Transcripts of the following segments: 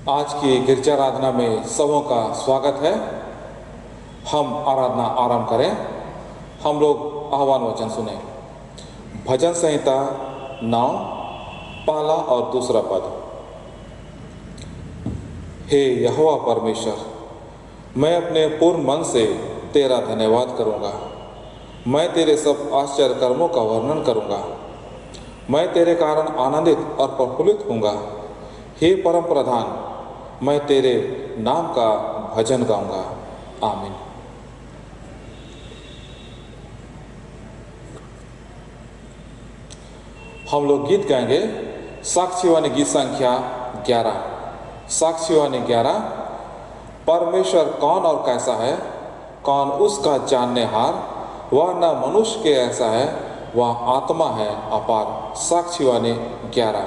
आज की गिरजा आराधना में सबों का स्वागत है। हम आराधना आरंभ करें। हम लोग आह्वान वचन सुने। भजन संहिता 9 पहला और दूसरा पद। हे यहोवा परमेश्वर, मैं अपने पूर्ण मन से तेरा धन्यवाद करूँगा। मैं तेरे सब आश्चर्य कर्मों का वर्णन करूँगा। मैं तेरे कारण आनंदित और प्रफुल्लित होऊंगा। हे परम प्रधान, मैं तेरे नाम का भजन गाऊंगा। आमीन। हम लोग गीत गाएंगे। साक्षीवाणी गीत संख्या 11। साक्षीवाणी 11। परमेश्वर कौन और कैसा है, कौन उसका जानने हार। वह न मनुष्य के ऐसा है, वह आत्मा है अपार। साक्षीवाणी 11।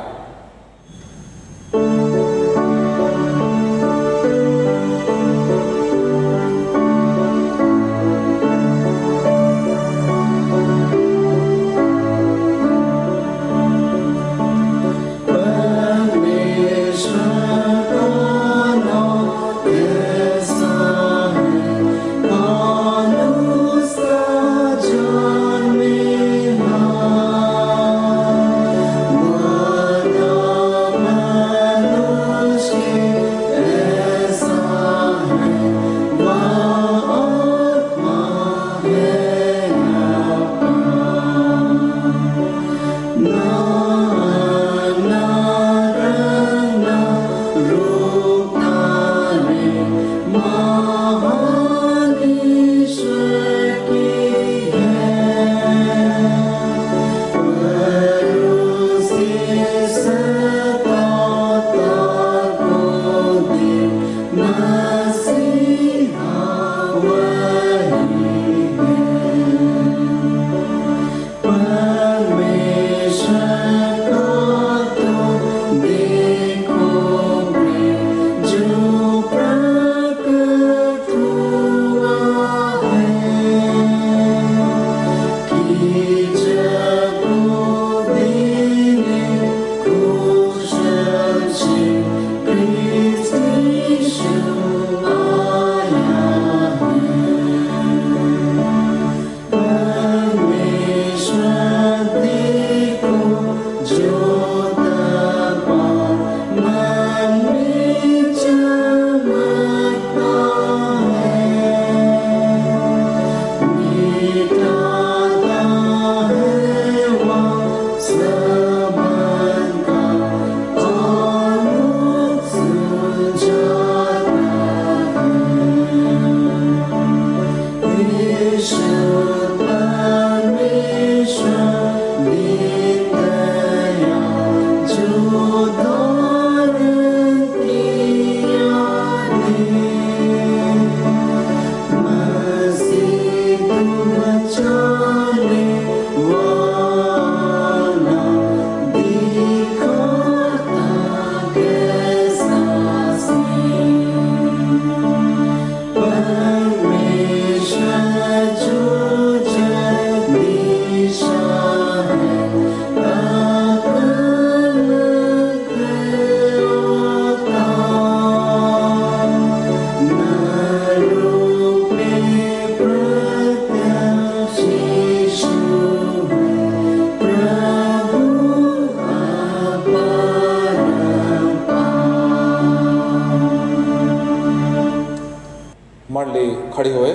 खड़े हुए।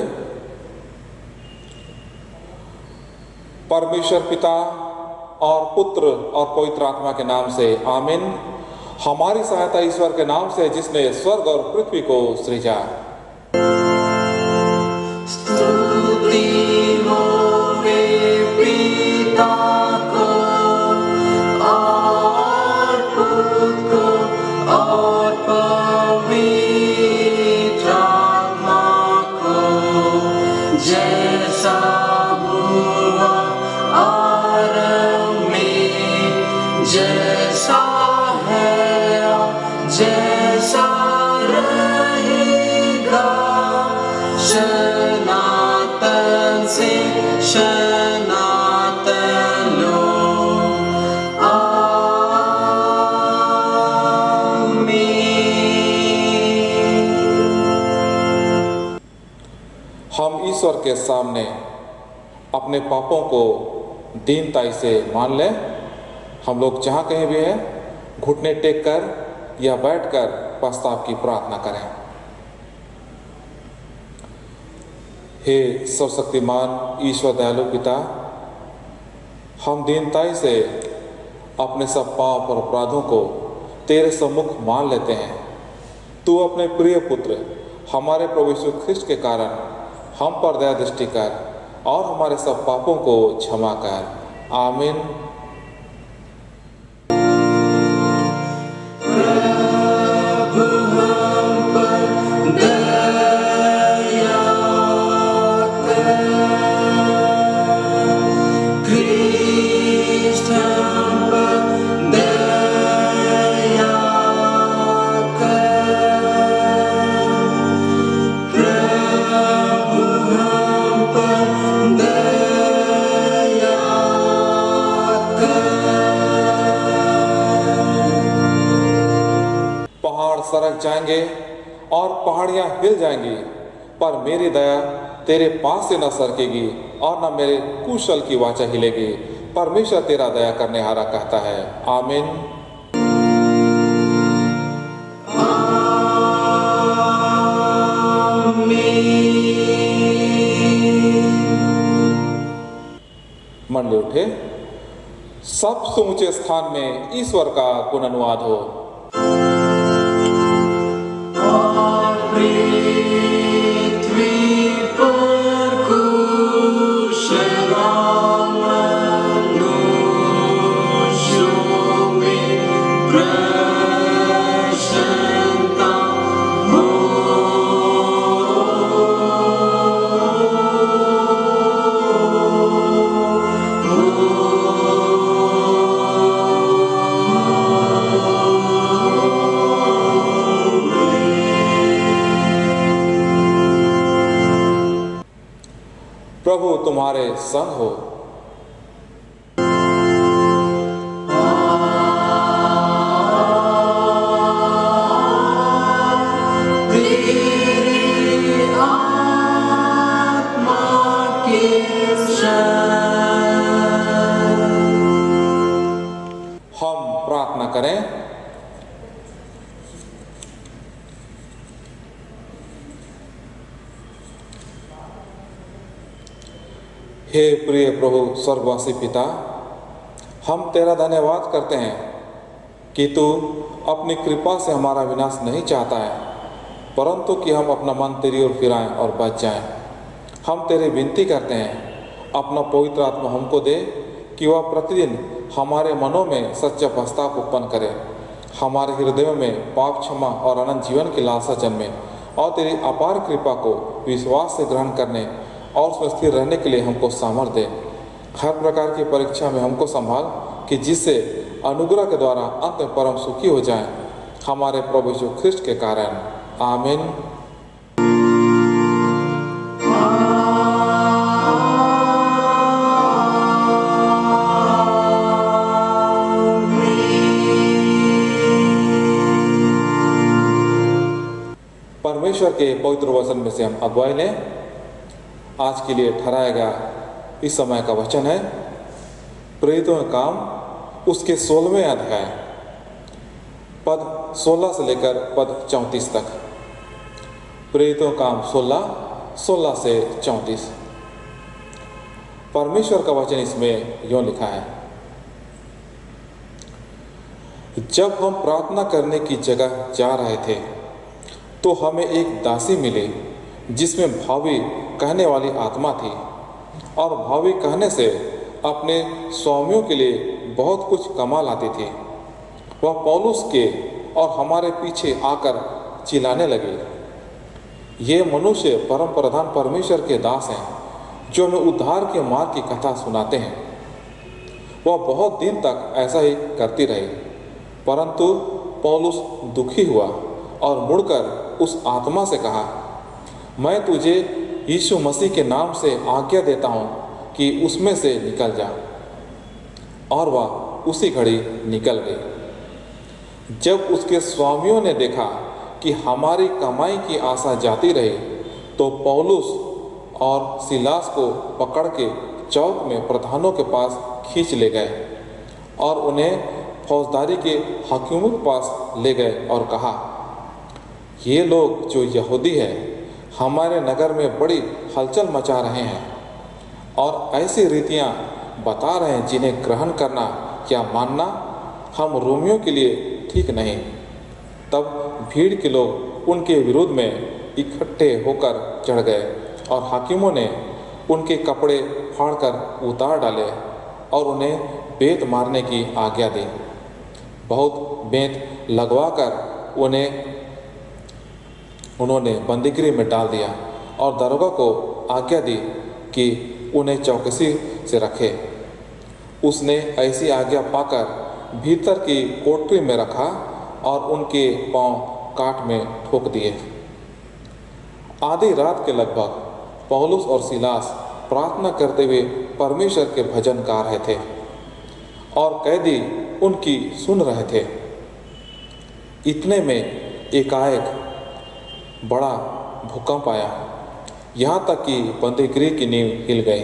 परमेश्वर पिता और पुत्र और पवित्र आत्मा के नाम से आमीन। हमारी सहायता ईश्वर के नाम से जिसने स्वर्ग और पृथ्वी को सृजा। Amen. ईश्वर के सामने अपने पापों को दीनताई से मान लें। हम लोग जहाँ कहीं भी हैं, घुटने टेक कर या बैठकर पश्चाताप की प्रार्थना करें। हे सर्वशक्तिमान ईश्वर दयालु पिता, हम दीनताई से अपने सब पाप और अपराधों को तेरे सम्मुख मान लेते हैं। तू अपने प्रिय पुत्र हमारे प्रभु यीशु ख्रिस्ट के कारण हम पर दया दृष्टि कर और हमारे सब पापों को क्षमा कर। आमीन। सरक जाएंगे और पहाड़ियां हिल जाएंगी, पर मेरी दया तेरे पास से न सरकेगी और न मेरे कुशल की वाचा हिलेगी। परमेश्वर तेरा दया करने हारा कहता है। आमीन। मंडली उठे, सबसे ऊंचे स्थान में ईश्वर का गुण अनुवाद हो। प्रभु तुम्हारे संग हो। हम प्रार्थना करें। हे प्रिय प्रभु स्वर्गवासी पिता, हम तेरा धन्यवाद करते हैं कि तू अपनी कृपा से हमारा विनाश नहीं चाहता है, परंतु कि हम अपना मन तेरी ओर फिराएं और बच जाएं। हम तेरी विनती करते हैं, अपना पवित्र आत्मा हमको दे कि वह प्रतिदिन हमारे मनों में सच्चा पश्चाताप उत्पन्न करे, हमारे हृदयों में पाप क्षमा और अनंत जीवन की लालसा जन्मे और तेरी अपार कृपा को विश्वास से ग्रहण करने और उसमें स्थिर रहने के लिए हमको सामर्थ्य दे। हर प्रकार की परीक्षा में हमको संभाल कि जिससे अनुग्रह के द्वारा अंत में परम सुखी हो जाएं, हमारे प्रभु यीशु ख्रिस्ट के कारण। आमीन। परमेश्वर के पवित्र वचन में से हम अगुवाई लें। आज के लिए ठहराया गया इस समय का वचन है प्रेरितों का काम उसके 16वें अध्याय पद 16 से लेकर पद 34 तक। प्रेरितों का काम 16 से 34। परमेश्वर का वचन इसमें यूं लिखा है, जब हम प्रार्थना करने की जगह जा रहे थे तो हमें एक दासी मिली जिसमें भावी कहने वाली आत्मा थी और भावी कहने से अपने स्वामियों के लिए बहुत कुछ कमा लाती थी। वह पौलुस के और हमारे पीछे आकर चिल्लाने लगी, ये मनुष्य परम प्रधान परमेश्वर के दास हैं जो हमें उद्धार के मार्ग की कथा सुनाते हैं। वह बहुत दिन तक ऐसा ही करती रही, परंतु पौलुस दुखी हुआ और मुड़कर उस आत्मा से कहा, मैं तुझे यीशु मसीह के नाम से आज्ञा देता हूँ कि उसमें से निकल जा। और वह उसी घड़ी निकल गई। जब उसके स्वामियों ने देखा कि हमारी कमाई की आशा जाती रही तो पौलुस और सिलास को पकड़ के चौक में प्रधानों के पास खींच ले गए और उन्हें फौजदारी के हाकिमों के पास ले गए और कहा, ये लोग जो यहूदी हैं हमारे नगर में बड़ी हलचल मचा रहे हैं और ऐसी रीतियां बता रहे हैं जिन्हें ग्रहण करना या मानना हम रोमियों के लिए ठीक नहीं। तब भीड़ के लोग उनके विरोध में इकट्ठे होकर चढ़ गए और हाकिमों ने उनके कपड़े फाड़कर उतार डाले और उन्हें बेत मारने की आज्ञा दी। बहुत बेंत लगवाकर उन्होंने बंदीगृह में डाल दिया और दरोगा को आज्ञा दी कि उन्हें चौकसी से रखे। उसने ऐसी आज्ञा पाकर भीतर की कोठरी में रखा और उनके पांव काट में ठोक दिए। आधी रात के लगभग पौलुस और सिलास प्रार्थना करते हुए परमेश्वर के भजन गा रहे थे और कैदी उनकी सुन रहे थे। इतने में एकाएक बड़ा भूकंप आया, यहाँ तक कि बंदीगृह की नींव हिल गई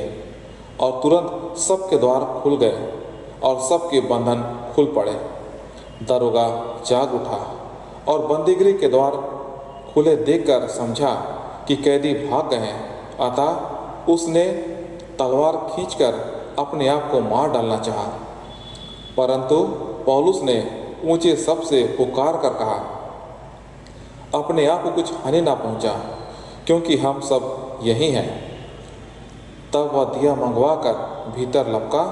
और तुरंत सबके द्वार खुल गए और सबके बंधन खुल पड़े। दरोगा जाग उठा और बंदीगृह के द्वार खुले देखकर समझा कि कैदी भाग गए हैं, अतः उसने तलवार खींचकर अपने आप को मार डालना चाहा। परंतु पौलुस ने ऊंचे शब्द से पुकार कर कहा, अपने आप को कुछ हानि ना पहुंचा, क्योंकि हम सब यही हैं। तब वह दिया मंगवा कर भीतर लपका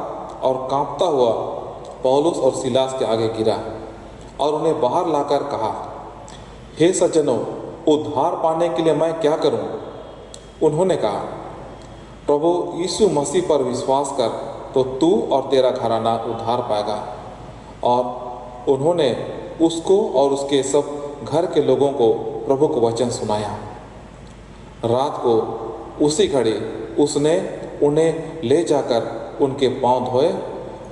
और कांपता हुआ पौलुस और सिलास के आगे गिरा और उन्हें बाहर लाकर कहा, हे सज्जनों, उद्धार पाने के लिए मैं क्या करूं? उन्होंने कहा, प्रभु यीशु मसीह पर विश्वास कर तो तू और तेरा घराना उद्धार पाएगा। और उन्होंने उसको और उसके सब घर के लोगों को प्रभु को वचन सुनाया। रात को उसी घड़ी उसने उन्हें ले जाकर उनके पांव धोए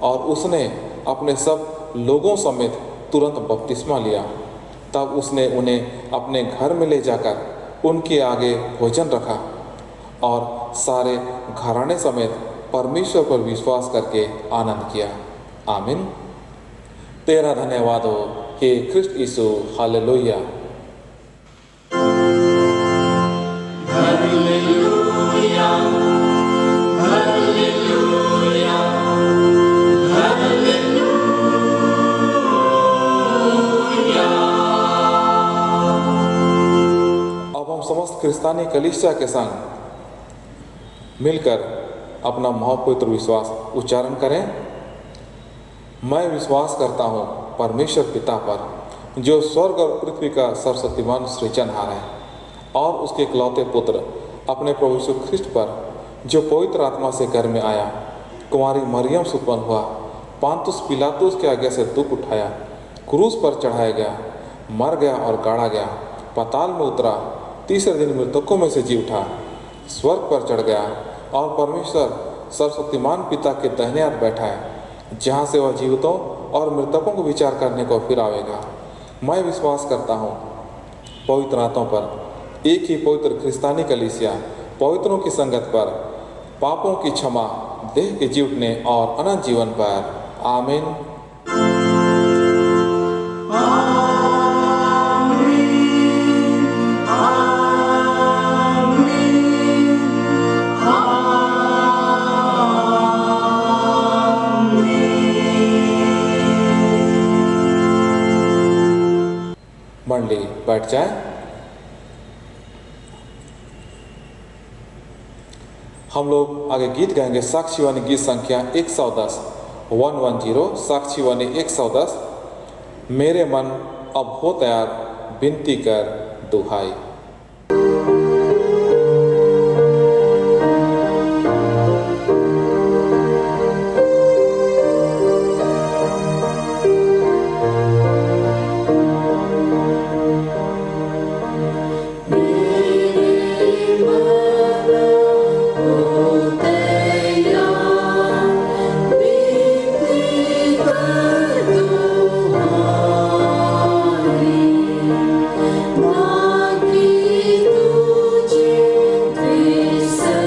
और उसने अपने सब लोगों समेत तुरंत बपतिस्मा लिया। तब उसने उन्हें अपने घर में ले जाकर उनके आगे भोजन रखा और सारे घराने समेत परमेश्वर पर विश्वास करके आनंद किया। आमीन। तेरा धन्यवाद हो हे ख्रिस्त यीशु। हालेलुया। Hallelujah, hallelujah, hallelujah. अब हम समस्त क्रिस्तानी कलीसिया के संग मिलकर अपना महापवित्र विश्वास उच्चारण करें। मैं विश्वास करता हूँ परमेश्वर पिता पर, जो स्वर्ग और पृथ्वी का सर्वशक्तिमान सृजनहार है, और उसके इकलौते पुत्र अपने प्रभु यीशु ख्रिस्ट पर, जो पवित्र आत्मा से घर में आया, कुंवारी मरियम से उत्पन्न हुआ, पांतुस पिलातुस के आगे से दुख उठाया, क्रूस पर चढ़ाया गया, मर गया और गाड़ा गया, पाताल में उतरा, तीसरे दिन मृतकों में से जी उठा, स्वर्ग पर चढ़ गया और परमेश्वर सर्वशक्तिमान पिता के दाहिने हाथ बैठा है, जहाँ से वह जीवितों और मृतकों को विचार करने को फिर आवेगा। मैं विश्वास करता हूँ पवित्र आत्मा पर, एक ही पवित्र क्रिस्तानी कलीसिया, पवित्रों की संगत पर, पापों की क्षमा, देह के जी उठने और अनंत जीवन पर। आमीन। मंडली बैठ जाए। हम लोग आगे गीत गाएंगे। साक्षी वाणी गीत संख्या 110, 110, साक्षी वाणी 110। मेरे मन अब हो तैयार, विनती कर दुहाई। Thank you.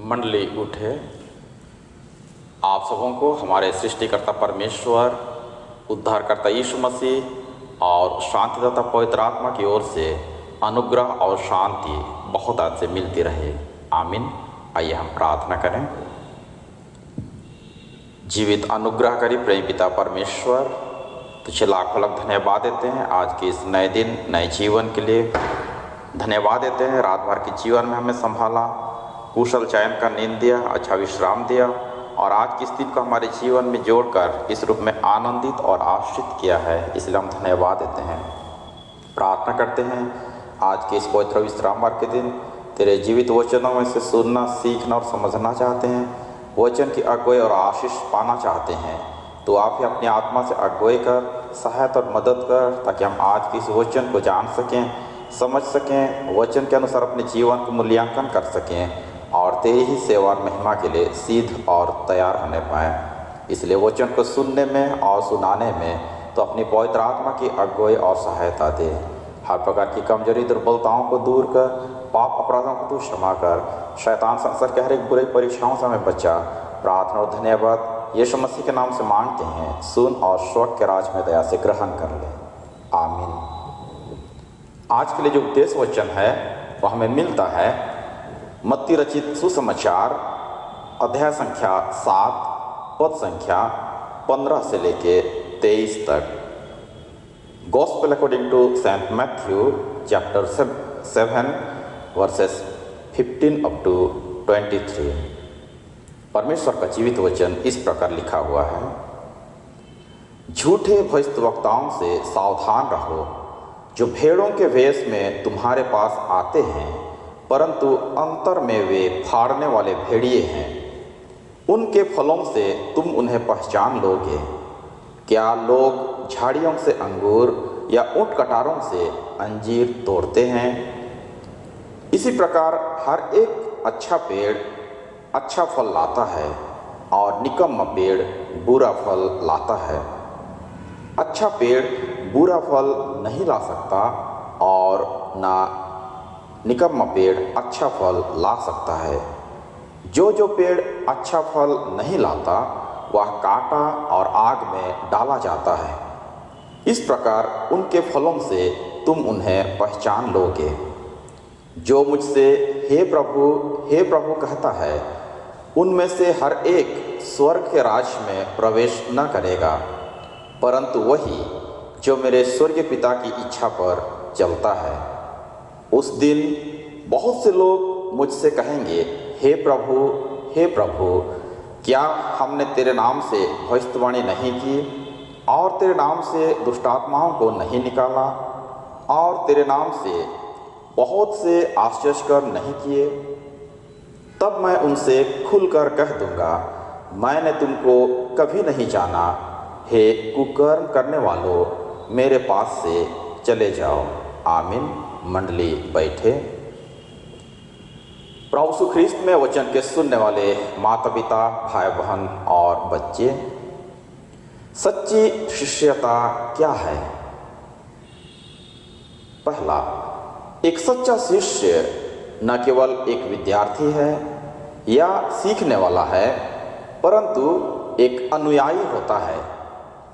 मंडली उठे। आप सबों को हमारे सृष्टिकर्ता परमेश्वर, उद्धारकर्ता यीशु मसीह और शांतिदाता पवित्र आत्मा की ओर से अनुग्रह और शांति बहुत आज से मिलती रहे। आमीन। आइए हम प्रार्थना करें। जीवित अनुग्रहकारी प्रेम पिता परमेश्वर, तुझे लाखों लाख धन्यवाद देते हैं आज के इस नए दिन, नए जीवन के लिए। धन्यवाद देते हैं रात भर के जीवन में हमें संभाला, कुशल चयन का नींद दिया, अच्छा विश्राम दिया और आज की इस दिन को हमारे जीवन में जोड़कर इस रूप में आनंदित और आश्रित किया है। इसलिए हम धन्यवाद देते हैं। प्रार्थना करते हैं आज के इस पवित्र विश्रामवार के दिन तेरे जीवित वचनों में से सुनना, सीखना और समझना चाहते हैं। वचन की अगुवाई और आशीष पाना चाहते हैं। तो आप ही अपनी आत्मा से अगुवाई कर, सहायता और मदद कर, ताकि हम आज के इस वचन को जान सकें, समझ सकें, वचन के अनुसार अपने जीवन को मूल्यांकन कर सकें और तेरी ही सेवा और महिमा के लिए सिद्ध और तैयार होने पाएँ। इसलिए वचन को सुनने में और सुनाने में तो अपनी पवित्र आत्मा की अगुवाई और सहायता दे। हर प्रकार की कमजोरी, दुर्बलताओं को दूर कर, पाप अपराधों को तू क्षमा कर, शैतान संसार के हर एक बुरी परीक्षाओं से हमें बचा। प्रार्थना और धन्यवाद यीशु मसीह के नाम से मांगते हैं। सुन और स्वर्ग के राज में दया से ग्रहण कर ले। आमीन। आज के लिए जो उपदेश वचन है वह हमें मिलता है मत्ती रचित सुसमाचार अध्याय संख्या 7 पद संख्या 15 से लेके 23 तक। Gospel according to saint Matthew chapter 7 verses 15 up to 23। परमेश्वर का जीवित वचन इस प्रकार लिखा हुआ है। झूठे भविष्यद्वक्ताओं से सावधान रहो, जो भेड़ों के वेश में तुम्हारे पास आते हैं, परंतु अंतर में वे फाड़ने वाले भेड़िए हैं। उनके फलों से तुम उन्हें पहचान लोगे। क्या लोग झाड़ियों से अंगूर या ऊंट कटारों से अंजीर तोड़ते हैं? इसी प्रकार हर एक अच्छा पेड़ अच्छा फल लाता है और निकम्मा पेड़ बुरा फल लाता है। अच्छा पेड़ बुरा फल नहीं ला सकता और ना निकम्मा पेड़ अच्छा फल ला सकता है। जो पेड़ अच्छा फल नहीं लाता वह काटा और आग में डाला जाता है। इस प्रकार उनके फलों से तुम उन्हें पहचान लोगे। जो मुझसे हे प्रभु कहता है, उनमें से हर एक स्वर्ग के राज्य में प्रवेश न करेगा, परंतु वही जो मेरे स्वर्गीय पिता की इच्छा पर चलता है। उस दिन बहुत से लोग मुझसे कहेंगे, हे प्रभु, क्या हमने तेरे नाम से भविष्यवाणी नहीं की और तेरे नाम से दुष्टात्माओं को नहीं निकाला और तेरे नाम से बहुत से आश्चर्यकर नहीं किए? तब मैं उनसे खुलकर कह दूंगा, मैंने तुमको कभी नहीं जाना। हे कुकर्म करने वालों, मेरे पास से चले जाओ। आमीन। मंडली बैठे। प्रभु यीशु ख्रीस्त में वचन के सुनने वाले माता पिता, भाई बहन और बच्चे, सच्ची शिष्यता क्या है? पहला, एक सच्चा शिष्य न केवल एक विद्यार्थी है या सीखने वाला है, परंतु एक अनुयायी होता है,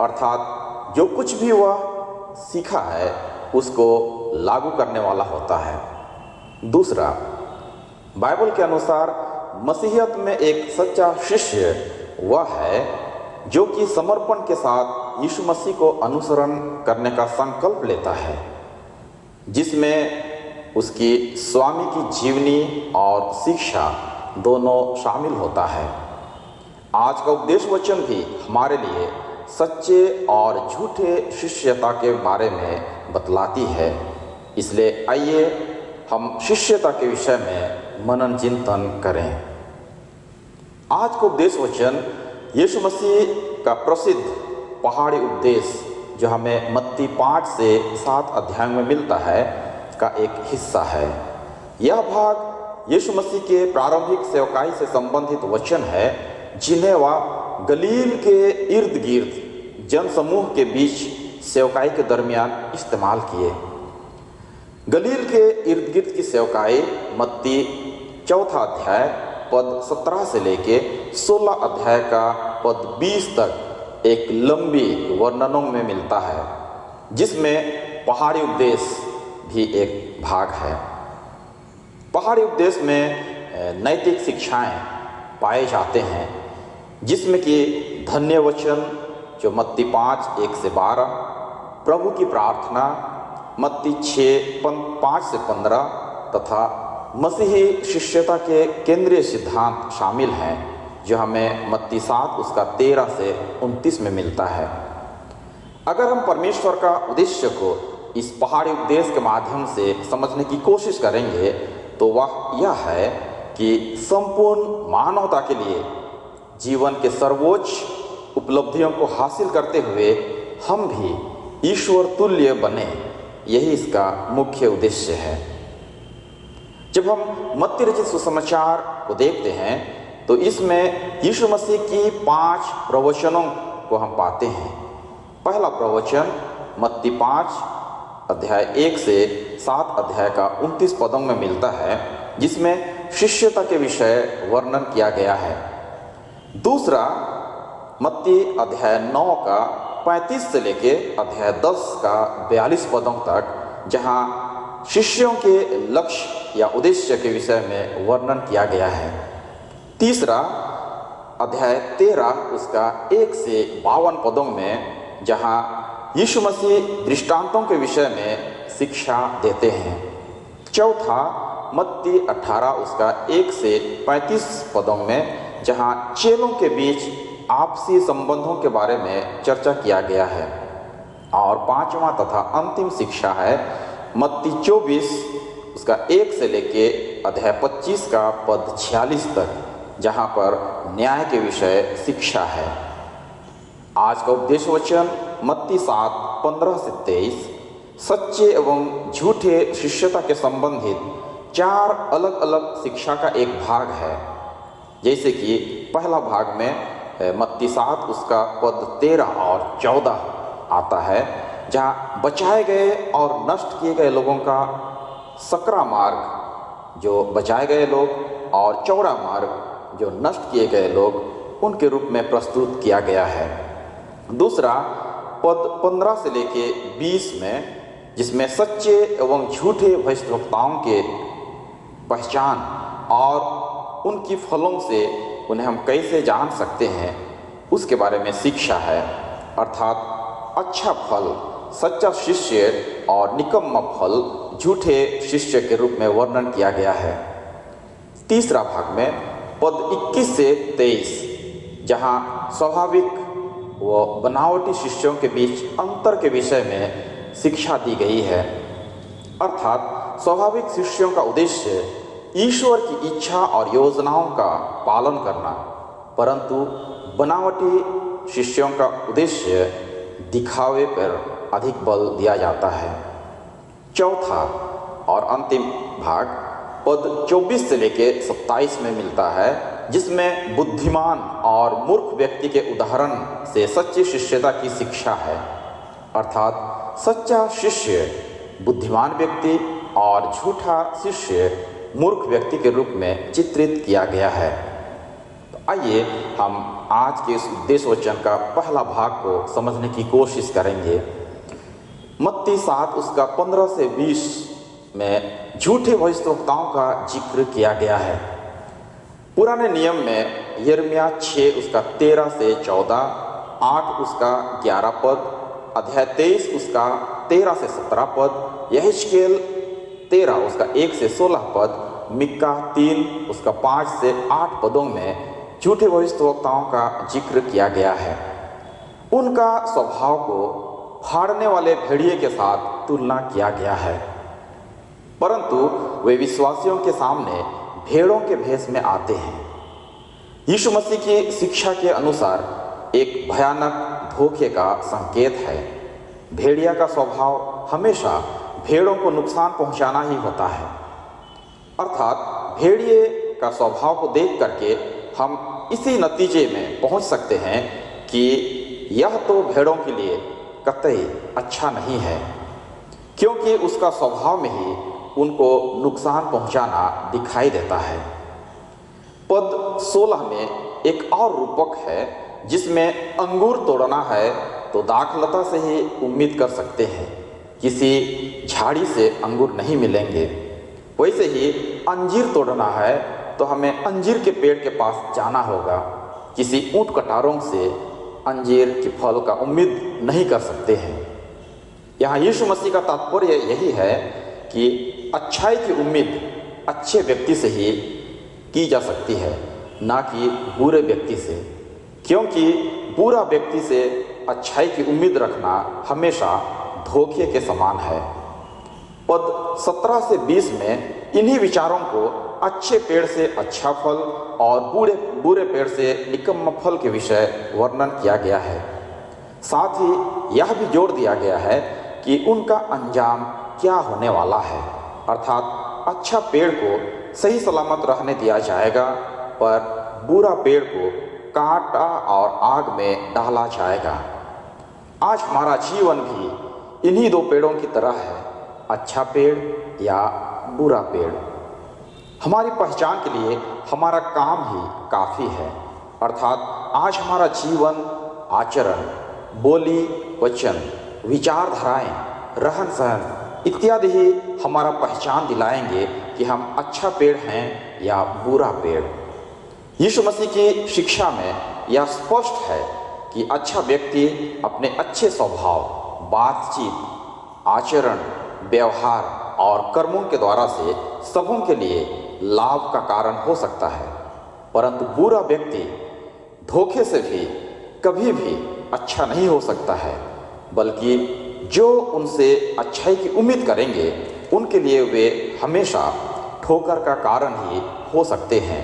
अर्थात जो कुछ भी वह सीखा है उसको लागू करने वाला होता है। दूसरा, बाइबल के अनुसार मसीहियत में एक सच्चा शिष्य वह है जो कि समर्पण के साथ यीशु मसीह को अनुसरण करने का संकल्प लेता है, जिसमें उसकी स्वामी की जीवनी और शिक्षा दोनों शामिल होता है। आज का उपदेश वचन भी हमारे लिए सच्चे और झूठे शिष्यता के बारे में बतलाती है। इसलिए आइए हम शिष्यता के विषय में मनन चिंतन करें। आज का उपदेश वचन यीशु मसीह का प्रसिद्ध पहाड़ी उपदेश जो हमें मत्ती 5 से 7 अध्याय में मिलता है का एक हिस्सा है। यह भाग यीशु मसीह के प्रारंभिक सेवकाई से संबंधित वचन है, जिन्हें वह गलील के इर्द गिर्द जन समूह के बीच सेवकाई के दरमियान इस्तेमाल किए। गलील के इर्द गिर्द की सेवकाई मत्ती 4 अध्याय पद 17 से लेके 16 अध्याय का पद 20 तक एक लंबी वर्णनों में मिलता है, जिसमें पहाड़ी उपदेश भी एक भाग है। पहाड़ी उपदेश में नैतिक शिक्षाएं पाए जाते हैं, जिसमें कि धन्य वचन जो मत्ती 5:1-12, प्रभु की प्रार्थना मत्ती 6:5-15 तथा मसीही शिष्यता के केंद्रीय सिद्धांत शामिल हैं, जो हमें मत्ती 7:13-29 में मिलता है। अगर हम परमेश्वर का उद्देश्य को इस पहाड़ी उपदेश के माध्यम से समझने की कोशिश करेंगे तो वह यह है कि संपूर्ण मानवता के लिए जीवन के सर्वोच्च उपलब्धियों को हासिल करते हुए हम भी ईश्वर तुल्य बने, यही इसका मुख्य उद्देश्य है। जब हम मत्ती रचित सुसमाचार को देखते हैं तो इसमें यीशु मसीह की 5 प्रवचनों को हम पाते हैं। पहला प्रवचन मत्ती 5:1-7 अध्याय का 29 पदों में मिलता है, जिसमें शिष्यता के विषय वर्णन किया गया है। दूसरा मत्ती अध्याय 9 का 35 से लेके अध्याय 10 का 42 पदों तक, जहां शिष्यों के लक्ष्य या उद्देश्य के विषय में वर्णन किया गया है। तीसरा अध्याय 13 उसका 1 से 52 पदों में, जहां यीशु मसीह दृष्टांतों के विषय में शिक्षा देते हैं। चौथा मत्ती 18 उसका 1 से 35 पदों में, जहां चेलों के बीच आपसी संबंधों के बारे में चर्चा किया गया है। और पांचवा तथा अंतिम शिक्षा है मत्ती 24 उसका 1 से लेके अध्याय 25 का पद 46 तक, जहां पर न्याय के विषय शिक्षा है। आज का उपदेश वचन मत्ती 7:15-23 सच्चे एवं झूठे शिष्यता के संबंधित 4 अलग अलग शिक्षा का एक भाग है। जैसे कि पहला भाग में मत्ती 7 उसका पद 13 और 14 आता है, जहाँ बचाए गए और नष्ट किए गए लोगों का सकरा मार्ग, जो बचाए गए लोग, और चौड़ा मार्ग, जो नष्ट किए गए लोग, उनके रूप में प्रस्तुत किया गया है। दूसरा पद 15 से लेके 20 में, जिसमें सच्चे एवं झूठे भविष्यवक्ताओं के पहचान और उनकी फलों से उन्हें हम कैसे जान सकते हैं, उसके बारे में शिक्षा है। अर्थात अच्छा फल सच्चा शिष्य और निकम्मा फल झूठे शिष्य के रूप में वर्णन किया गया है। तीसरा भाग में पद 21 से 23, जहाँ स्वाभाविक व बनावटी शिष्यों के बीच अंतर के विषय में शिक्षा दी गई है। अर्थात स्वाभाविक शिष्यों का उद्देश्य ईश्वर की इच्छा और योजनाओं का पालन करना, परंतु बनावटी शिष्यों का उद्देश्य दिखावे पर अधिक बल दिया जाता है। चौथा और अंतिम भाग पद 24 से लेके 27 में मिलता है, जिसमें बुद्धिमान और मूर्ख व्यक्ति के उदाहरण से सच्ची शिष्यता की शिक्षा है। अर्थात सच्चा शिष्य बुद्धिमान व्यक्ति और झूठा शिष्य मूर्ख व्यक्ति के रूप में चित्रित किया गया है। तो आइए हम आज के इस उपदेश वचन का पहला भाग को समझने की कोशिश करेंगे। मत्ती 7 उसका 15 से 20 में झूठे भविष्यवक्ताओं का जिक्र किया गया है। पुराने नियम में यिर्मयाह 6 उसका 13 से 14, 8 उसका 11 पद, अध्याय 23 उसका 13 से 17 पद, यहेजकेल 13 उसका 1 से 16 पद, मिक्का 3 उसका 5 से 8 पदों में झूठे भविष्यवक्ताओं का जिक्र किया गया है। उनका स्वभाव को फाड़ने वाले भेड़िए के साथ तुलना किया गया है, परंतु वे विश्वासियों के सामने भेड़ों के भेष में आते हैं। यीशु मसीह की शिक्षा के अनुसार एक भयानक धोखे का संकेत है। भेड़िया का स्वभाव हमेशा भेड़ों को नुकसान पहुंचाना ही होता है। अर्थात भेड़िए का स्वभाव को देख करके हम इसी नतीजे में पहुंच सकते हैं कि यह तो भेड़ों के लिए कतई अच्छा नहीं है, क्योंकि उसका स्वभाव में ही उनको नुकसान पहुंचाना दिखाई देता है। पद 16 में एक और रूपक है जिसमें अंगूर तोड़ना है तो दाखलता से ही उम्मीद कर सकते हैं, किसी झाड़ी से अंगूर नहीं मिलेंगे। वैसे ही अंजीर तोड़ना है तो हमें अंजीर के पेड़ के पास जाना होगा, किसी ऊंट कटारों से अंजीर के फल का उम्मीद नहीं कर सकते हैं। यहाँ यीशु मसीह का तात्पर्य यही है कि अच्छाई की उम्मीद अच्छे व्यक्ति से ही की जा सकती है, ना कि बुरे व्यक्ति से, क्योंकि बुरा व्यक्ति से अच्छाई की उम्मीद रखना हमेशा धोखे के समान है। पद 17 से 20 में इन्हीं विचारों को अच्छे पेड़ से अच्छा फल और बुरे पेड़ से निकम्मा फल के विषय वर्णन किया गया है। साथ ही यह भी जोड़ दिया गया है कि उनका अंजाम क्या होने वाला है, अर्थात अच्छा पेड़ को सही सलामत रहने दिया जाएगा, पर बुरा पेड़ को काटा और आग में डाला जाएगा। आज हमारा जीवन भी इन्हीं दो पेड़ों की तरह है, अच्छा पेड़ या बुरा पेड़। हमारी पहचान के लिए हमारा काम ही काफ़ी है, अर्थात आज हमारा जीवन, आचरण, बोली, वचन, विचारधाराएं, रहन सहन इत्यादि ही हमारा पहचान दिलाएंगे कि हम अच्छा पेड़ हैं या बुरा पेड़। यीशु मसीह की शिक्षा में यह स्पष्ट है कि अच्छा व्यक्ति अपने अच्छे स्वभाव, बातचीत, आचरण, व्यवहार और कर्मों के द्वारा से सबों के लिए लाभ का कारण हो सकता है, परंतु बुरा व्यक्ति धोखे से भी कभी भी अच्छा नहीं हो सकता है, बल्कि जो उनसे अच्छाई की उम्मीद करेंगे उनके लिए वे हमेशा ठोकर का कारण ही हो सकते हैं।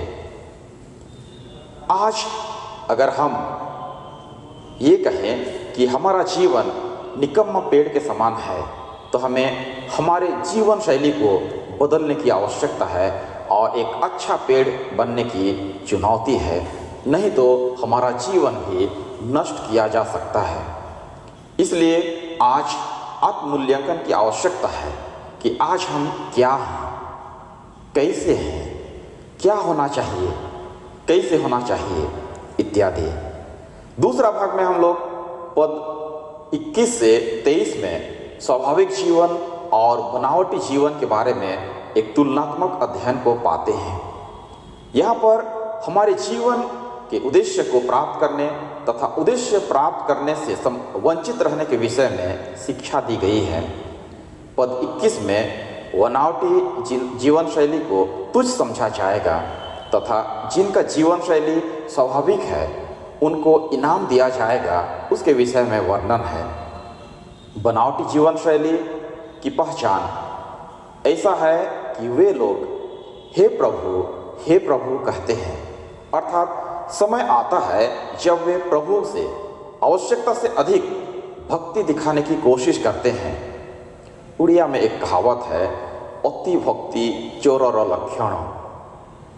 आज अगर हम ये कहें कि हमारा जीवन निकम्मा पेड़ के समान है, तो हमें हमारे जीवन शैली को बदलने की आवश्यकता है और एक अच्छा पेड़ बनने की चुनौती है, नहीं तो हमारा जीवन भी नष्ट किया जा सकता है। इसलिए आज आत्ममूल्यांकन की आवश्यकता है कि आज हम क्या हैं, कैसे हैं, क्या होना चाहिए, कैसे होना चाहिए इत्यादि। दूसरा भाग में हम लोग पद 21 से 23 में स्वाभाविक जीवन और बनावटी जीवन के बारे में एक तुलनात्मक अध्ययन को पाते हैं। यहाँ पर हमारे जीवन के उद्देश्य को प्राप्त करने तथा उद्देश्य प्राप्त करने से वंचित रहने के विषय में शिक्षा दी गई है। पद 21 में बनावटी जीवन शैली को तुच्छ समझा जाएगा तथा जिनका जीवन शैली स्वाभाविक है उनको इनाम दिया जाएगा, उसके विषय में वर्णन है। बनावटी जीवन शैली की पहचान ऐसा है कि वे लोग हे प्रभु कहते हैं, अर्थात समय आता है जब वे प्रभु से आवश्यकता से अधिक भक्ति दिखाने की कोशिश करते हैं। उड़िया में एक कहावत है, अति भक्ति चोरर लक्षण।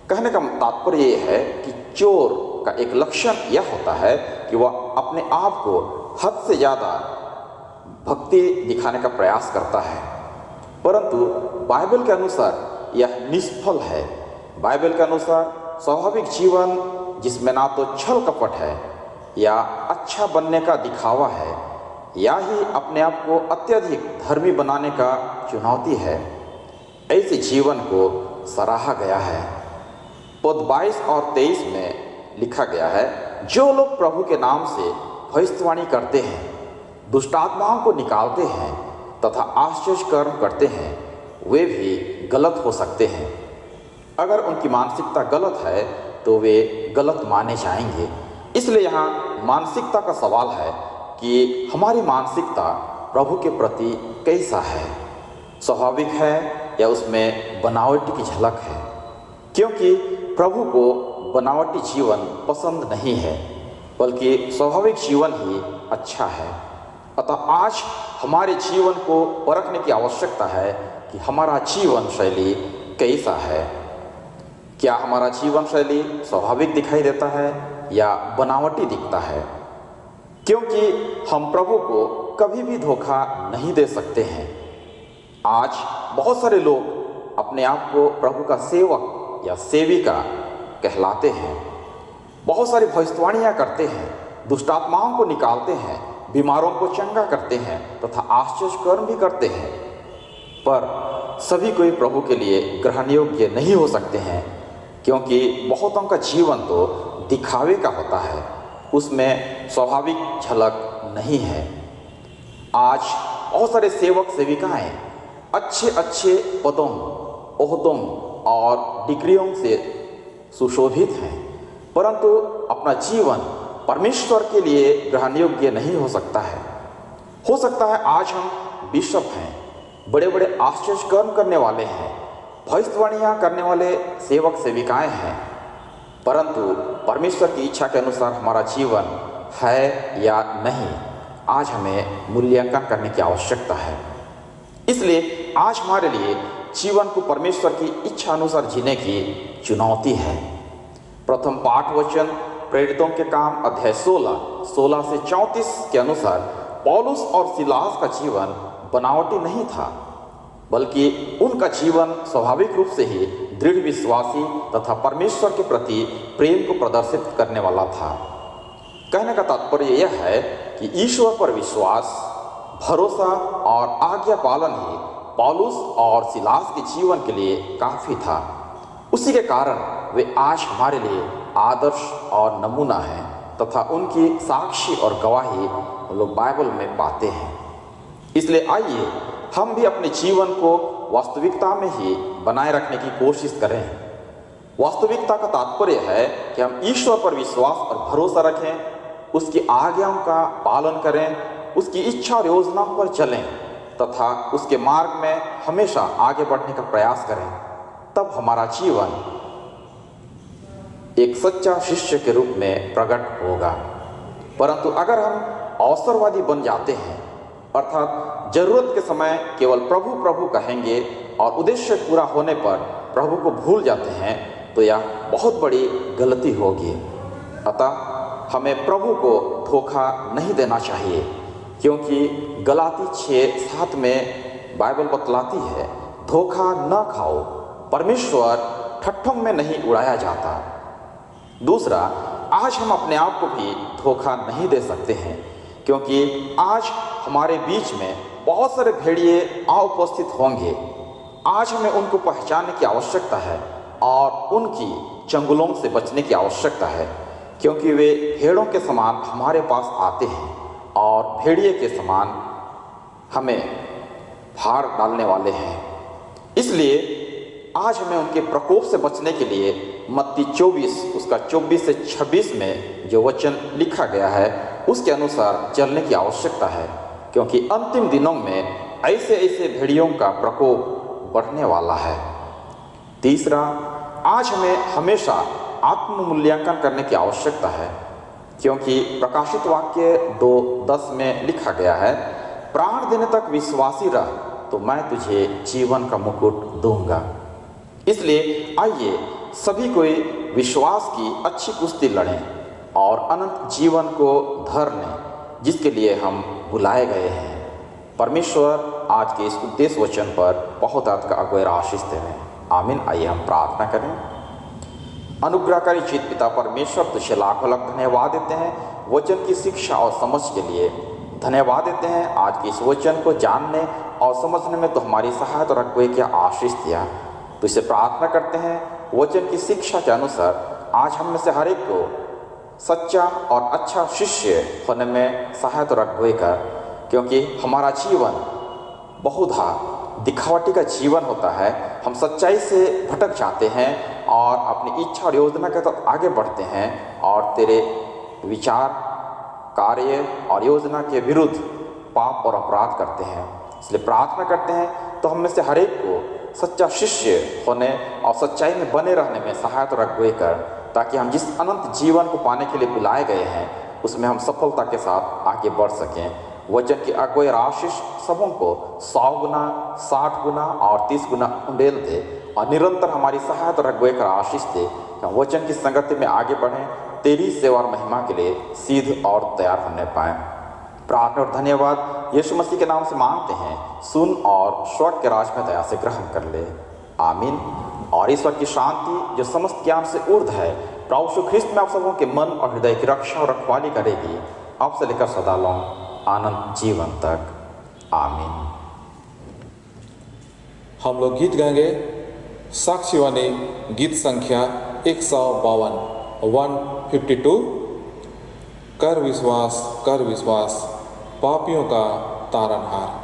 कहने का तात्पर्य ये है कि चोर का एक लक्षण यह होता है कि वह अपने आप को हद से ज़्यादा भक्ति दिखाने का प्रयास करता है, परंतु बाइबल के अनुसार यह निष्फल है। बाइबल के अनुसार स्वाभाविक जीवन जिसमें ना तो छल कपट है या अच्छा बनने का दिखावा है, या ही अपने आप को अत्यधिक धर्मी बनाने का चुनौती है, ऐसे जीवन को सराहा गया है। पद 22 और 23 में लिखा गया है, जो लोग प्रभु के नाम से भविष्यवाणी करते हैं, दुष्टात्माओं को निकालते हैं तथा आश्चर्य कर्म करते हैं, वे भी गलत हो सकते हैं। अगर उनकी मानसिकता गलत है तो वे गलत माने जाएंगे। इसलिए यहाँ मानसिकता का सवाल है कि हमारी मानसिकता प्रभु के प्रति कैसा है, स्वाभाविक है या उसमें बनावटी की झलक है, क्योंकि प्रभु को बनावटी जीवन पसंद नहीं है, बल्कि स्वाभाविक जीवन ही अच्छा है। अतः आज हमारे जीवन को परखने की आवश्यकता है कि हमारा जीवन शैली कैसा है। क्या हमारा जीवन शैली स्वाभाविक दिखाई देता है या बनावटी दिखता है? क्योंकि हम प्रभु को कभी भी धोखा नहीं दे सकते हैं। आज बहुत सारे लोग अपने आप को प्रभु का सेवक या सेविका कहलाते हैं। बहुत सारी भविष्यवाणियाँ करते हैं, दुष्टात्माओं को निकालते हैं, बीमारों को चंगा करते हैं तथा आश्चर्य कर्म भी करते हैं। पर सभी कोई प्रभु के लिए ग्रहण योग्य नहीं हो सकते हैं, क्योंकि बहुतों का जीवन तो दिखावे का होता है, उसमें स्वाभाविक झलक नहीं है। आज बहुत सारे सेवक सेविकाएं अच्छे अच्छे पदों, ओहदों और डिग्रियों से सुशोभित हैं, परंतु अपना जीवन परमेश्वर के लिए ग्रहण योग्य नहीं हो सकता है। हो सकता है आज हम बिशप हैं, बड़े बड़े आश्चर्य कर्म करने वाले हैं, भविष्यवाणियाँ करने वाले सेवक सेविकाएं हैं, परंतु परमेश्वर की इच्छा के अनुसार हमारा जीवन है या नहीं, आज हमें मूल्यांकन करने की आवश्यकता है। इसलिए आज हमारे लिए जीवन को परमेश्वर की इच्छा अनुसार जीने की चुनौती है। प्रथम पाठ वचन प्रेरितों के काम अध्याय 16 से 34 के अनुसार पौलुस और सिलास का जीवन बनावटी नहीं था, बल्कि उनका जीवन स्वाभाविक रूप से ही दृढ़ विश्वासी तथा परमेश्वर के प्रति प्रेम को प्रदर्शित करने वाला था। कहने का तात्पर्य यह है कि ईश्वर पर विश्वास, भरोसा और आज्ञा पालन ही पौलुस और सिलास के जीवन के लिए काफ़ी था। उसी के कारण वे आज हमारे लिए आदर्श और नमूना हैं तथा उनकी साक्षी और गवाही हम लोग बाइबल में पाते हैं। इसलिए आइए हम भी अपने जीवन को वास्तविकता में ही बनाए रखने की कोशिश करें। वास्तविकता का तात्पर्य है कि हम ईश्वर पर विश्वास और भरोसा रखें, उसकी आज्ञाओं का पालन करें, उसकी इच्छा और योजनाओं पर चलें तथा उसके मार्ग में हमेशा आगे बढ़ने का प्रयास करें। तब हमारा जीवन एक सच्चा शिष्य के रूप में प्रकट होगा। परंतु अगर हम अवसरवादी बन जाते हैं, अर्थात जरूरत के समय केवल प्रभु प्रभु कहेंगे और उद्देश्य पूरा होने पर प्रभु को भूल जाते हैं, तो यह बहुत बड़ी गलती होगी। अतः हमें प्रभु को धोखा नहीं देना चाहिए, क्योंकि गलाती 6:7 में बाइबल बतलाती है, धोखा न खाओ, परमेश्वर ठट्ठों में नहीं उड़ाया जाता। दूसरा, आज हम अपने आप को भी धोखा नहीं दे सकते हैं, क्योंकि आज हमारे बीच में बहुत सारे भेड़िए उपस्थित होंगे। आज हमें उनको पहचानने की आवश्यकता है और उनकी चंगुलों से बचने की आवश्यकता है, क्योंकि वे भेड़ों के समान हमारे पास आते हैं और भेड़िए के समान हमें फाड़ डालने वाले हैं। इसलिए आज हमें उनके प्रकोप से बचने के लिए मत्ती 24 उसका 24 से 26 में जो वचन लिखा गया है उसके अनुसार चलने की आवश्यकता है, क्योंकि अंतिम दिनों में ऐसे ऐसे भेड़ियों का प्रकोप बढ़ने वाला है। तीसरा, आज हमें हमेशा आत्म मूल्यांकन करने की आवश्यकता है, क्योंकि प्रकाशित वाक्य 2:10 में लिखा गया है, प्राण देने तक विश्वासी रह तो मैं तुझे जीवन का मुकुट दूंगा। इसलिए आइए सभी कोई विश्वास की अच्छी कुश्ती लड़ें और अनंत जीवन को धर लें, जिसके लिए हम बुलाए गए हैं। परमेश्वर आज के इस उद्देश्य वचन पर बहुत का अगुआ आशीष दें। आमीन। आइए हम प्रार्थना करें। अनुग्रहकारी जीत पिता परमेश्वर, तुझे लाखों लाख धन्यवाद देते हैं वचन की शिक्षा और समझ के लिए। धन्यवाद देते हैं आज के इस वचन को जानने और समझने में तो हमारी सहायता और अगुवाई की आशीष दिया। तुझसे प्रार्थना करते हैं वचन की शिक्षा के अनुसार आज हम में से हर एक को सच्चा और अच्छा शिष्य होने में सहायता और अगुवाई कर, क्योंकि हमारा जीवन बहुधा दिखावटी का जीवन होता है। हम सच्चाई से भटक जाते हैं और अपनी इच्छा और योजना के तहत आगे बढ़ते हैं और तेरे विचार, कार्य और योजना के विरुद्ध पाप और अपराध करते हैं। इसलिए प्रार्थना करते हैं तो हम में से हर एक को सच्चा शिष्य होने और सच्चाई में बने रहने में सहायता और अगुवाई कर, ताकि हम जिस अनंत जीवन को पाने के लिए बुलाए गए हैं उसमें हम सफलता के साथ आगे बढ़ सकें। वचन की अगुवाई और आशीष सबों को 100 गुना, 60 गुना और 30 गुना उंडेल दे और निरंतर हमारी सहायता और अगुवाई कर आशीष दे। हम वचन की संगति में आगे बढ़ें, तेरी सेवा और महिमा के लिए सिद्ध और तैयार होने पाएँ। प्रार्थना और धन्यवाद यीशु मसीह के नाम से मांगते हैं, सुन और स्वर्ग के राज में दया से ग्रहण कर ले। आमीन। और ईश्वर की शांति जो समस्त ज्ञान से ऊर्ध्व है, प्रभु यीशु ख्रिस्त में आप सबों के मन और हृदय की रक्षा और रखवाली करेगी, अब से लेकर सदा आनंद जीवन तक। आमीन। हम लोग गीत गाएंगे साक्षीवाणी गीत संख्या 152 कर विश्वास पापियों का तारनहार।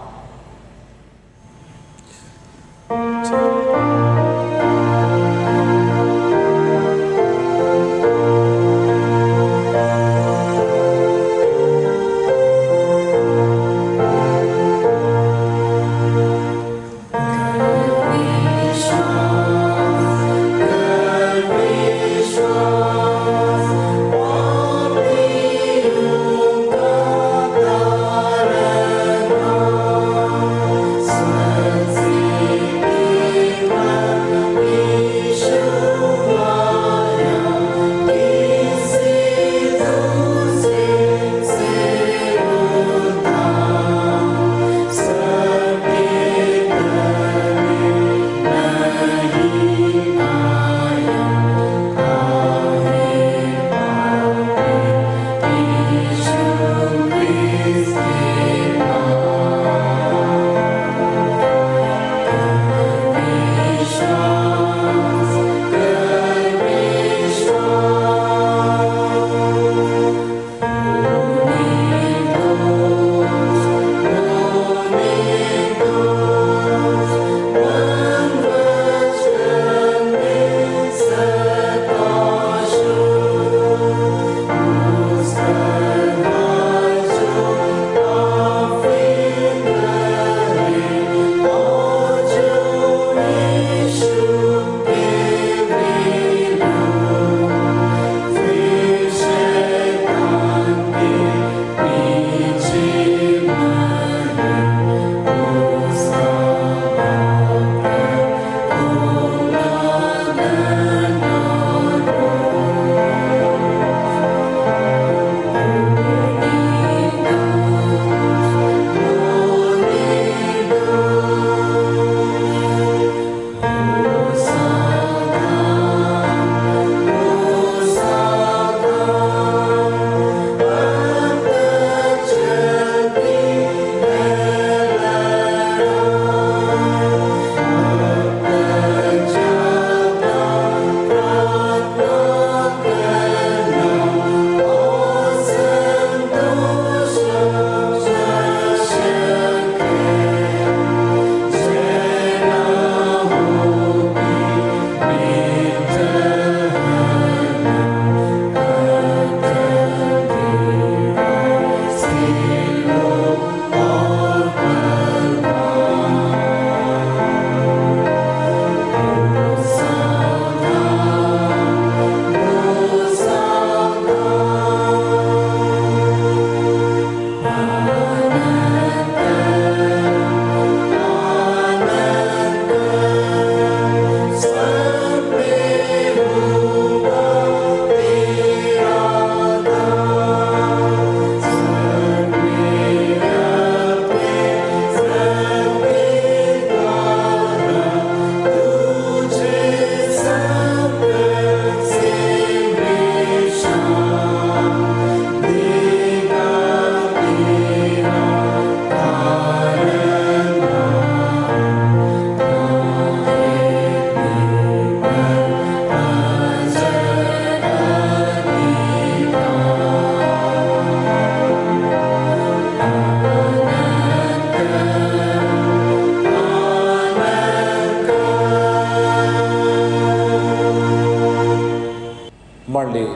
मंडली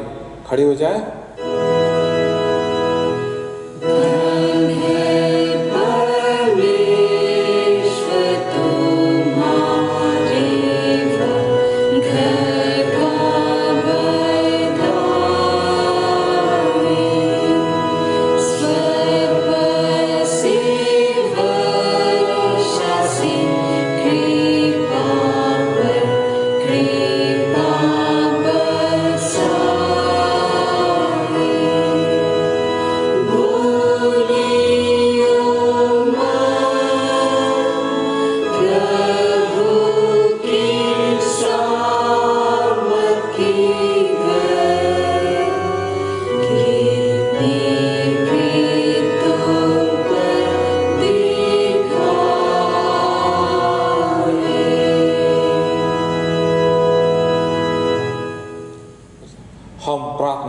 खड़ी हो जाए। कृपा बरसा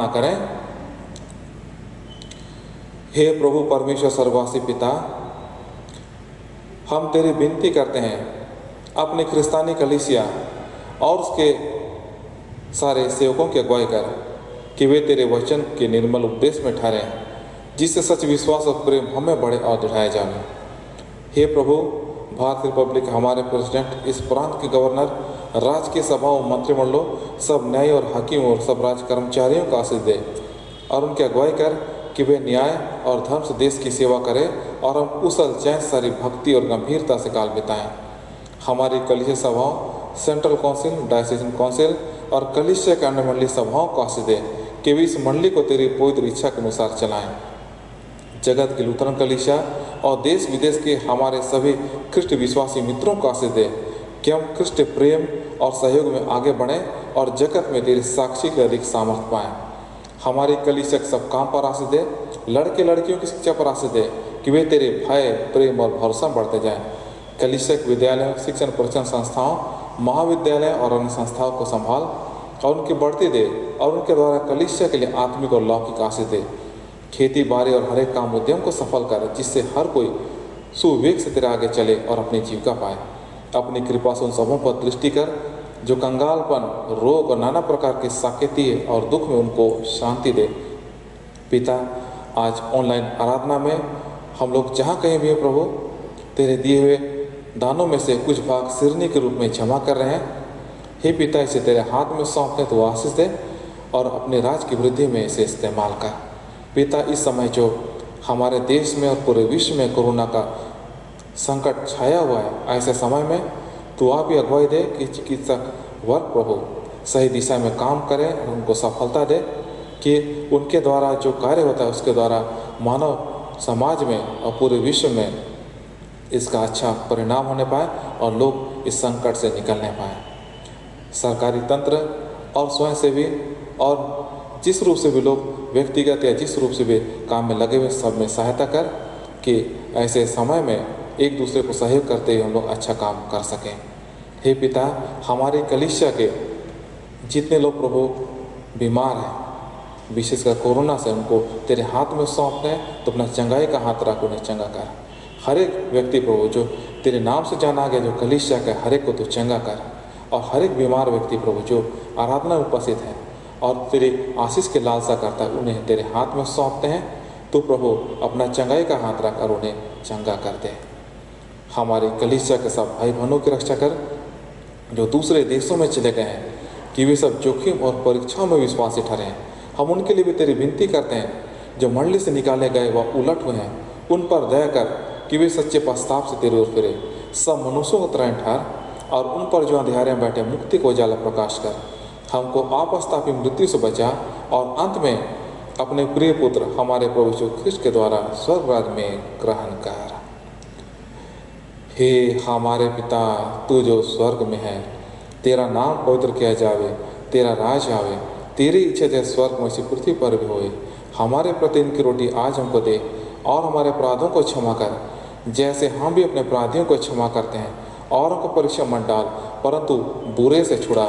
प्रार्थना करें। हे प्रभु परमेश्वर सर्ववासी पिता, हम तेरी विनती करते हैं अपनी क्रिस्तानी कलीसिया और उसके सारे सेवकों की अगुवाई कर कि वे तेरे वचन के निर्मल उपदेश में ठहरें, जिससे सच विश्वास और प्रेम हमें बढ़े और दृढ़ाए जाए। हे प्रभु, भारत रिपब्लिक हमारे प्रेसिडेंट, इस प्रांत के गवर्नर, राज्य की सभाओं, मंत्रिमंडलों, सब न्याय और हाकिम और सब राज कर्मचारियों का आशीष दे और उनकी अगुवाई कर कि वे न्याय और धर्म से देश की सेवा करें और हम कुशल, चैन, सारी भक्ति और गंभीरता से काल बिताएं। हमारी कलीसिया सभाओं, सेंट्रल काउंसिल, डायसेशन काउंसिल और कलीसिया के अन्य मंडलीय सभाओं को आशीष दे कि वे इस मंडली को तेरी पवित्र इच्छा के अनुसार चलाएं। जगत की लूथरन कलीसिया और देश विदेश के हमारे सभी ख्रिस्ट विश्वासी मित्रों को आशीष दे कि हम ख्रिस्ट प्रेम और सहयोग में आगे बढ़ें और जगत में तेरी साक्षी के अधिक सामर्थ्य पाएं। हमारी कलीसिया के सब काम पर आशीष दे, लड़के लड़कियों की शिक्षा पर आशीष दे कि वे तेरे भय, प्रेम और भरोसा बढ़ते जाएं। कलीसिया के विद्यालयों, शिक्षण प्रशिक्षण संस्थाओं, महाविद्यालय और अन्य संस्थाओं को संभाल और उनकी बढ़ती दे और उनके द्वारा कलीसिया के लिए आत्मिक और लौकिक आशीष दे। खेती बाड़ी और हर एक काम उद्यम को सफल कर, जिससे हर कोई सुविवेक से तेरे आगे चले और अपनी जीविका पाए। अपनी कृपा से उन सबों पर दृष्टि कर जो कंगालपन, रोग और नाना प्रकार के साकेती और दुख में उनको शांति दे। पिता, आज ऑनलाइन आराधना में हम लोग जहाँ कहीं भी हैं प्रभु, तेरे दिए हुए दानों में से कुछ भाग सिरनी के रूप में जमा कर रहे हैं। हे पिता, इसे तेरे हाथ में सौंपते तो आशीष दे और अपने राज की वृद्धि में इसे इस्तेमाल कर। पिता, इस समय जो हमारे देश में और पूरे विश्व में कोरोना का संकट छाया हुआ है, ऐसे समय में तू आप ही अगुवाई दे कि चिकित्सक वर्ग प्रभु सही दिशा में काम करें और उनको सफलता दे कि उनके द्वारा जो कार्य होता है उसके द्वारा मानव समाज में और पूरे विश्व में इसका अच्छा परिणाम होने पाए और लोग इस संकट से निकलने पाए। सरकारी तंत्र और स्वयंसेवी और जिस रूप से भी लोग व्यक्तिगत या जिस रूप से भी काम में लगे हुए, सब में सहायता कर कि ऐसे समय में एक दूसरे को सहयोग करते हुए हम लोग अच्छा काम कर सकें। हे पिता, हमारे कलीसिया के जितने लोग प्रभु बीमार हैं, विशेषकर कोरोना से, उनको तेरे हाथ में सौंपते हैं तो अपना चंगाई का हाथ रख उन्हें चंगा कर। हर एक व्यक्ति प्रभु जो तेरे नाम से जाना गया, जो कलीसिया का, हर एक को तू चंगा कर और हर एक बीमार व्यक्ति प्रभु जो आराधना में उपस्थित है और तेरे आशीष के लालसा करता है, उन्हें तेरे हाथ में सौंपते हैं। तो प्रभु अपना चंगाई का हाथ रख और उन्हें चंगा कर दे। हमारे कलीसिया के सब भाई बहनों की रक्षा कर जो दूसरे देशों में चले गए हैं कि वे सब जोखिम और परीक्षाओं में विश्वासी ठहरे हैं। हम उनके लिए भी तेरी विनती करते हैं। जो मंडली से निकाले गए व उलट हुए हैं, उन पर दया कर कि वे सच्चे पश्चाताप से तेरे ओर फिरे। सब मनुष्यों को तरह ठहर और उन पर जो अंधेरे में बैठे मुक्ति को उजाला प्रकाश कर। हमको आपस्तापी मृत्यु से बचा और अंत में अपने प्रिय पुत्र हमारे प्रभु यीशु ख्रिस्ट के द्वारा स्वर्ग राज्य में ग्रहण कर। हे हमारे पिता, तू जो स्वर्ग में है, तेरा नाम पवित्र किया जावे, तेरा राज आवे, तेरी इच्छा जैसे स्वर्ग में इसी पृथ्वी पर भी होए। हमारे प्रतिदिन की रोटी आज हमको दे और हमारे अपराधों को क्षमा कर, जैसे हम भी अपने अपराधियों को क्षमा करते हैं, और हमको परीक्षा मत डाल, परंतु बुरे से छुड़ा,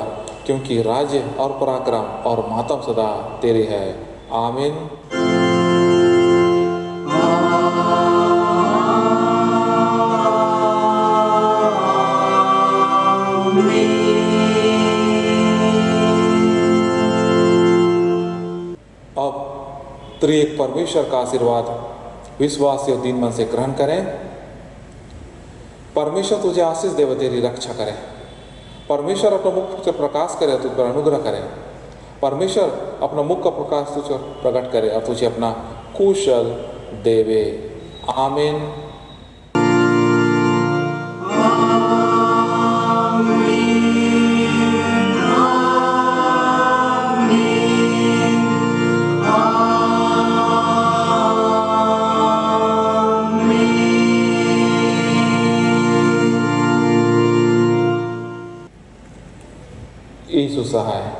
क्योंकि राज्य और पराक्रम और महत्व सदा तेरी है। आमीन। अब त्रिएक परमेश्वर का आशीर्वाद विश्वास और दीन मन से ग्रहण करें। परमेश्वर तुझे आशीष दे व तेरी रक्षा करे। परमेश्वर अपना मुख से प्रकाश करे और तुझ पर अनुग्रह करे। परमेश्वर अपना मुख का प्रकाश तुझ पर प्रकट करे और तुझे अपना कुशल देवे। आमीन। यीशु सहाय।